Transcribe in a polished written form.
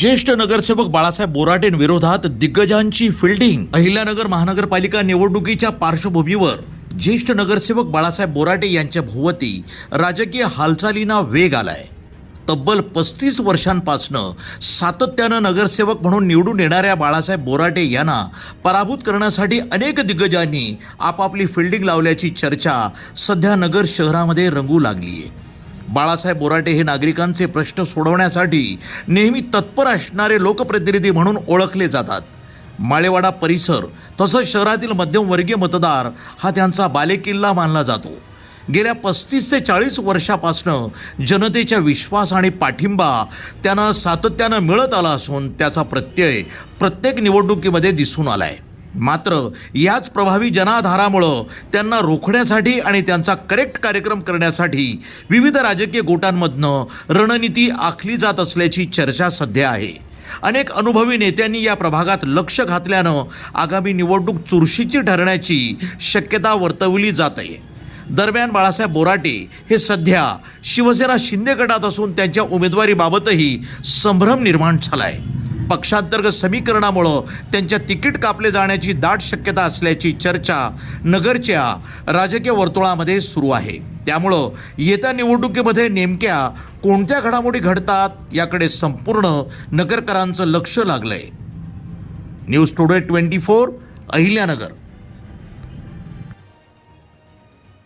ज्येष्ठ नगरसेवक बाळासाहेब बोराटेंविरोधात दिग्गजांची फिल्डिंग। अहिल्यानगर महानगरपालिका निवडणुकीच्या पार्श्वभूमीवर ज्येष्ठ नगरसेवक बाळासाहेब बोराटे यांच्या भोवती राजकीय हालचालींना वेग आलाय। तब्बल 35 वर्षांपासून सातत्यानं नगरसेवक म्हणून निवडून येणाऱ्या बाळासाहेब बोराटे यांना पराभूत करण्यासाठी अनेक दिग्गजांनी आपापली फिल्डिंग लावल्याची चर्चा सध्या नगर शहरामध्ये रंगू लागली आहे। बाळासाहेब बोराटे हे नागरिकांचे प्रश्न सोडवण्यासाठी नेहमी तत्पर असणारे लोकप्रतिनिधी म्हणून ओळखले जातात। माळेवाडा परिसर तसंच शहरातील मध्यमवर्गीय मतदार हा त्यांचा बालेकिल्ला मानला जातो। गेल्या 35 ते 40 वर्षापासून जनतेच्या विश्वास आणि पाठिंबा त्यांना सातत्यानं मिळत आला असून त्याचा प्रत्यय प्रत्येक निवडणुकीमध्ये दिसून आलाय। मात्र याच प्रभावी जनाधारामुळं त्यांना रोखण्यासाठी आणि त्यांचा करेक्ट कार्यक्रम करण्यासाठी विविध राजकीय गोटांमधनं रणनीती आखली जात असल्याची चर्चा सध्या आहे। अनेक अनुभवी नेत्यांनी या प्रभागात लक्ष घातल्यानं आगामी निवडणूक चुरशीची ठरण्याची शक्यता वर्तवली जात आहे। दरम्यान बाळासाहेब बोराटे हे सध्या शिवसेना शिंदे गटात असून त्यांच्या उमेदवारीबाबतही संभ्रम निर्माण झालाय। पक्षांतर्गत समीकरणामुळं त्यांच्या तिकीट कापले जाण्याची दाट शक्यता असल्याची चर्चा नगरच्या राजकीय वर्तुळामध्ये सुरू आहे। त्यामुळं येत्या निवडणुकीमध्ये नेमक्या कोणत्या घडामोडी घडतात याकडे संपूर्ण नगरकरांचं लक्ष लागलंय। News today 24 Ahilyanagar.